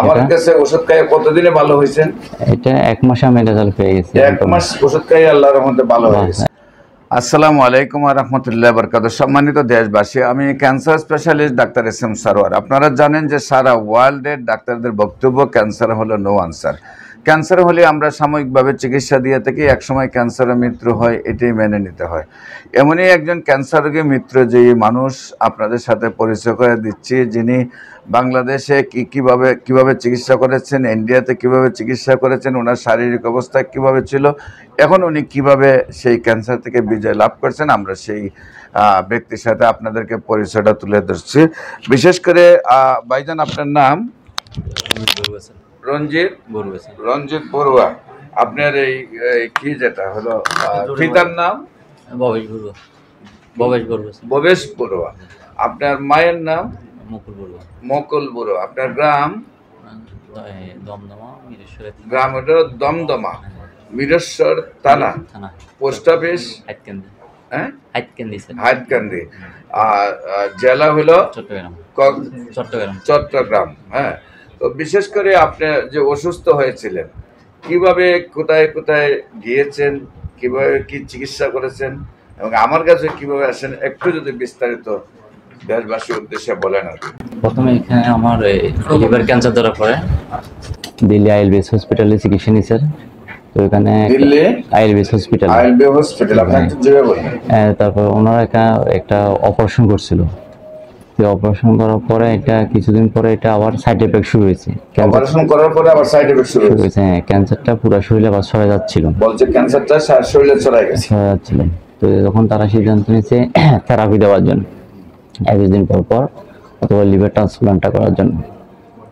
আমার কাছে ওষুধ খাইয়ে কতদিনে ভালো হয়েছেন? এটা 1 মাসে আমি রেজাল্ট পেয়ে গেছি। 1 মাস ওষুধ খাইয়ে আল্লাহর রহমতে ভালো হয়ে গেছে। আসসালামু আলাইকুম ওয়া রাহমাতুল্লাহি ওয়া বারাকাতুহু। সম্মানিত দেশবাসী, আমি cancer specialist doctor SM. Sarwar. আপনারা জানেন যে সারা ওয়ার্ল্ডের ডাক্তারদের বক্তব্য ক্যান্সার হলো নো আনসার। ক্যান্সার হলে আমরা সাময়িকভাবে চিকিৎসা দিয়ে থাকি, একসময় ক্যান্সারের মৃত্যু হয়, এটাই মেনে নিতে হয়। এমনই একজন ক্যান্সার রোগী মিত্র যে মানুষ আপনাদের সাথে পরিচয় করে দিচ্ছি, যিনি বাংলাদেশে কিভাবে চিকিৎসা করেছেন, ইন্ডিয়াতে কিভাবে চিকিৎসা করেছেন, ওনার শারীরিক অবস্থা কিভাবে ছিল, এখন উনি কিভাবে সেই ক্যান্সার থেকে বিজয় লাভ করছেন, আমরা সেই ব্যক্তির সাথে আপনাদেরকে পরিচয়টা তুলে ধরছি। বিশেষ করে ভাইজান, আপনার নাম? রঞ্জিত বড়ুয়া। আপনার এই কি যেটা হলো পিতার নাম? ভবেশ বড়ুয়া। আপনার মায়ের নাম? মকল বড়ুয়া। আপনার গ্রাম? গ্রাম হলো দমদমা, মিরেশ্বর থানা, পোস্ট অফিস হাইতকান্দি, আর জেলা হলো চট্টগ্রাম। হ্যাঁ, তো বিশেষ করে আপনি যে অসুস্থ হয়েছিলেন, কিভাবে কোথায় কোথায় গিয়েছেন, কিভাবে কি চিকিৎসা করেছেন এবং আমার কাছে কিভাবে আসেন, একটু যদি বিস্তারিত দেশবাসীর উদ্দেশ্যে বলেন। আর প্রথমে এখানে আমার লিভার ক্যান্সার ধরা পড়ে, দিল্লি আইএলবিএস হসপিটালে চিকিৎসা নিই স্যার। তো এখানে দিল্লি আইএলবিএস হসপিটাল, তারপর ওনারা একটা অপারেশন করছিল। অপারেশন করার পরে এটা কিছুদিন পরে এটা আবার সাইড এফেক্ট শুরু হয়েছে। অপারেশন করার পরে আবার সাইড এফেক্ট শুরু হয়েছে। হ্যাঁ, ক্যান্সারটা পুরো শরীরে আবার ছড়িয়ে যাচ্ছিল। বলছে ক্যান্সারটা শরীরে ছড়িয়ে যাচ্ছিল। তো তখন তারা সিদ্ধান্ত নিয়েছে থেরাপি দেওয়ার জন্য, 21 দিন পর পর অথবা লিভার ট্রান্সপ্লান্টটা করার জন্য।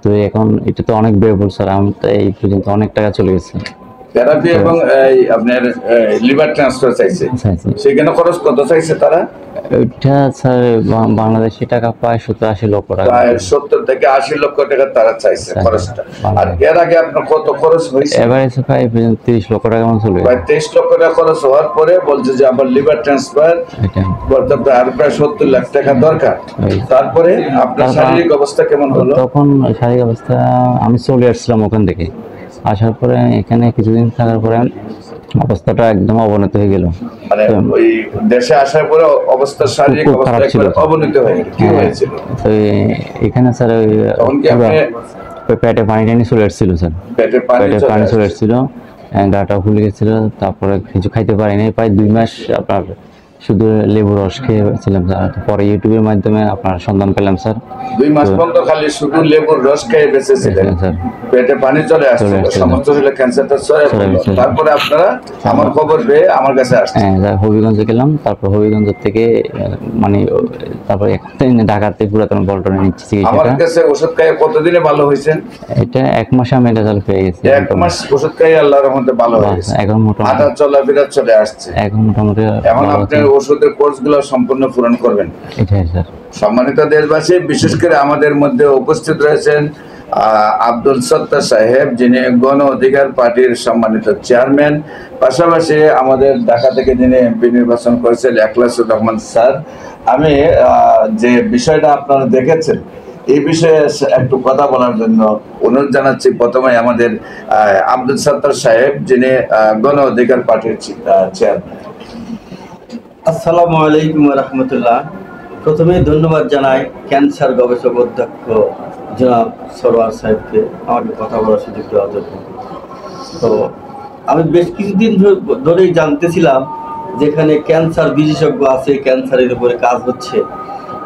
তো এখন এটা তো অনেক ব্যয়বহুল স্যার, আমি তো এই পর্যন্ত অনেক টাকা চলে গেছে। থেরাপি এবং আপনার লিভার ট্রান্সফার চাইছে, সেখানে খরচ কত চাইছে তারা? এটা স্যার বাংলাদেশি টাকা প্রায় 70-80 লক্ষ টাকা, প্রায় 70 থেকে 80 লক্ষ টাকা তারা চাইছে খরচটা। আর এর আগে আপনার কত খরচ হয়েছে? এভারেজে প্রায় 30 লক্ষ টাকা মতো চলে গেছে। প্রায় 23 লক্ষ টাকা খরচ হওয়ার পরে বলছে যে আবার লিভার ট্রান্সফার করতে আর প্রায় 70 লাখ টাকা দরকার। তারপরে আপনার শারীরিক অবস্থা কেমন হলো? তখন শারীরিক অবস্থা, আমি চলে আসছিলাম ওখান থেকে। আসার পরে এখানে কিছুদিন থাকার পরে অবস্থাটা একদম অবনতি হয়ে গেল। মানে ওই দেশে আসার পরে অবস্থা, শারীরিক অবস্থা একবার অবনতি হয়ে গেল। কি হয়েছিল? তো এখানে স্যার পেটে পানি চলে আসছিল স্যার, পেটে পানি চলে আসছিল, গাটা ফুলে গেছিল। তারপরে কিছু খাইতে পারিনি, প্রায় 2 মাস আপনার শুধু লেবু রস খেয়েছিলাম স্যার। পরে ইউটিউবের মাধ্যমে আপনার সন্ধান পেলাম স্যার। 2 মাস পর্যন্ত খালি শুধু লেবুর রস খেয়ে বেঁচেছিলেন, পেটে পানি চলে আসছিল, সমস্ত শরীরে ক্যান্সারটা ছড়িয়ে পড়ল। তারপরে আপনারা আমার খবর পেয়ে আমার কাছে আসছেন। হ্যাঁ, হবিগঞ্জে গেলাম। তারপর হবিগঞ্জ থেকে মানে তারপর এখানে ঢাকাতে পুরাতন পল্টনে নিচ্ছি চিকিৎসা। আমার কাছে ওষুধ খাইয়ে কতদিনে ভালো হয়েছেন? এটা 1 মাসে আমি রেজাল্ট পেয়ে গেছি। 1 মাস ওষুধ খাইয়ে আল্লাহর রহমতে ভালো হয়ে গেছে। এখন মোটামুটি হাঁটা চলাফেরা চলে আসছে। এখন মোটামুটি এখন আপনার ওষুধের কোর্সগুলো সম্পূর্ণ পূরণ করবেন। এটাই স্যার। সম্মানিত দেশবাসী, বিশেষ করে আমাদের মধ্যে উপস্থিত রয়েছেন আব্দুল সত্তার সাহেব, যিনি গণ অধিকার পার্টির সম্মানিত চেয়ারম্যান। পাশাপাশি আমাদের ঢাকা থেকে যিনি এমপি নির্বাচন করেছেন এখলাসুর রহমান স্যার। আমি যে বিষয়টা আপনারা দেখেছেন, এই বিষয়ে একটু কথা বলার জন্য অনুরোধ জানাচ্ছি। প্রথমে আমাদের আব্দুল সত্তার সাহেব, যিনি গণ অধিকার পার্টির চেয়ারম্যান। আসসালামু আলাইকুম ওয়া রাহমাতুল্লাহ। প্রথমে ধন্যবাদ জানাই ক্যান্সার গবেষক অধ্যক্ষ জনাব সরোয়ার সাহেবকে আমাকে কথা বলার সুযোগ দেওয়ার জন্য। তো আমি বেশ কিছুদিন ধরেই জানতেছিলাম যেখানে ক্যান্সার বিশেষজ্ঞ আছে, ক্যান্সারের উপরে কাজ হচ্ছে,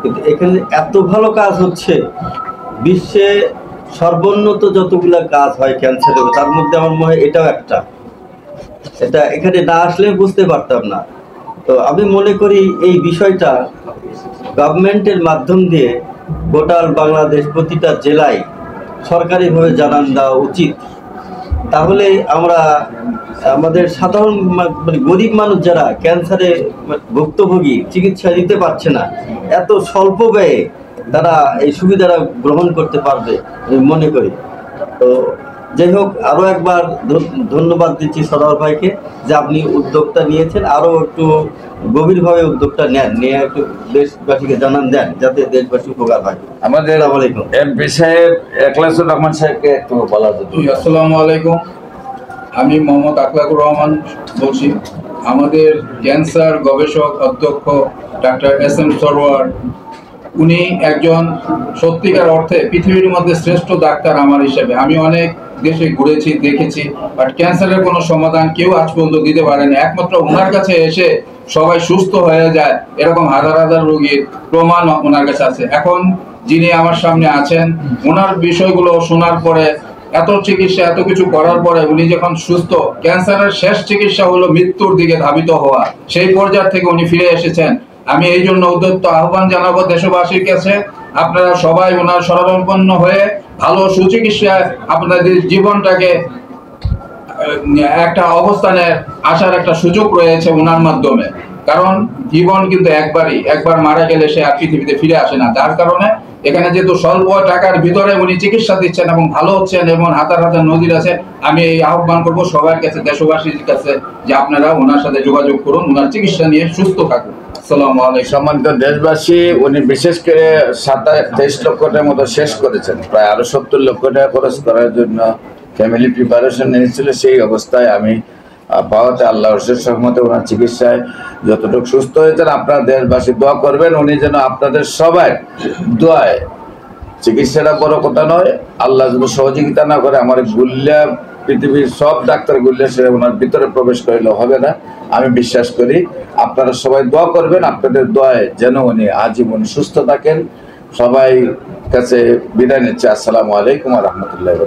কিন্তু এখানে এত ভালো কাজ হচ্ছে। বিশ্বে সর্বোন্নত যতগুলা কাজ হয় ক্যান্সারের, তার মধ্যে আমার মনে হয় এটাও একটা। এটা এখানে না আসলে বুঝতে পারতাম না। তো আমি মনে করি এই বিষয়টা গভর্নমেন্টের মাধ্যম দিয়ে গোটা বাংলাদেশ প্রতিটা জেলায় সরকারিভাবে জানান দেওয়া উচিত। তাহলে আমরা আমাদের সাধারণ মানে গরিব মানুষ যারা ক্যান্সারে ভুক্তভোগী, চিকিৎসা দিতে পারছে না, এত স্বল্প ব্যয়ে তারা এই সুবিধাটা গ্রহণ করতে পারবে আমি মনে করি। তো যাই হোক, আরও একবার ধন্যবাদ দিচ্ছি সরোয়ার ভাইকে যে আপনি উদ্যোগটা নিয়েছেন, আরও একটু গভীরভাবে উদ্যোগটা নিয়ে একটু দেশবাসীকে জানান দেন, যাতে দেশবাসী উপকার হয়। আমাদের আসসালামু আলাইকুম। এমপি সাহেব এখলাসুর রহমান সাহেবকে একটু বলা যেত। আসসালামু আলাইকুম, আমি মোহাম্মদ আকলাকুর রহমান বলছি। আমাদের ক্যান্সার গবেষক অধ্যক্ষ ডাক্তার SM সরোয়ার, উনি একজন সত্যিকার অর্থে পৃথিবীর মধ্যে শ্রেষ্ঠ ডাক্তার আমার হিসেবে। আমি অনেক দেশে ঘুরেছি, দেখেছি, বাট ক্যান্সারের কোনো সমাধান কেউ আজ পর্যন্ত দিতে পারেনি। একমাত্র ওনার কাছে এসে সবাই সুস্থ হয়ে যায়, এরকম হাজার হাজার রোগীর প্রমাণ ওনার কাছে আছে। এখন যিনি আমার সামনে আছেন, ওনার বিষয়গুলো শোনার পরে, এত চিকিৎসা এত কিছু করার পরে উনি যখন সুস্থ, ক্যান্সারের শেষ চিকিৎসা হলো মৃত্যুর দিকে ধাবিত হওয়া, সেই পর্যায় থেকে উনি ফিরে এসেছেন। আমি এই জন্য উদ্যত আহ্বান জানাবো দেশবাসীর কাছে, আপনারা সবাই ওনার শরণাপন্ন হয়ে ভালো সুচিকিৎসায় আপনাদের জীবনটাকে একটা অবস্থানে আসার একটা সুযোগ রয়েছে ওনার মাধ্যমে। কারণ জীবন কিন্তু একবার মারা গেলে সে আর পৃথিবীতে ফিরে আসে না। যার কারণে এখানে যেহেতু স্বল্প টাকার ভিতরে উনি চিকিৎসা দিচ্ছেন এবং ভালো হচ্ছেন এবং হাজার হাজার নজির আছে, আমি এই আহ্বান করবো সবার কাছে, দেশবাসীর কাছে, যে আপনারা ওনার সাথে যোগাযোগ করুন, ওনার চিকিৎসা নিয়ে সুস্থ থাকুন। আসসালামু আলাইকুম। সম্মানিত দেশবাসী, উনি বিশেষ করে 27 লক্ষ টাকার মতো শেষ করেছেন। প্রায় আরো 70 লক্ষ টাকা খরচ করার জন্য ফ্যামিলি প্রিপারেশন নিয়েছিল। সেই অবস্থায় আমি পাওয়াতে আল্লাহর অশেষ রহমতে ওনার চিকিৎসায় যতটুকু সুস্থ হয়েছেন। আপনারা দেশবাসী দোয়া করবেন, উনি যেন আপনাদের সবাই দোয়ায়, চিকিৎসাটা বড় কথা নয়, আল্লাহ যদি সহযোগিতা না করে আমার গুল্লা পৃথিবীর সব ডাক্তার গুল্লা সে ওনার ভিতরে প্রবেশ করিলে হবে না, আমি বিশ্বাস করি। আপনারা সবাই দোয়া করবেন, আপনাদের দোয়ায় যেন উনি আজীবন সুস্থ থাকেন। সবাই কাছে বিদায় নিচ্ছে। আসসালামু আলাইকুম ওয়া রাহমাতুল্লাহি।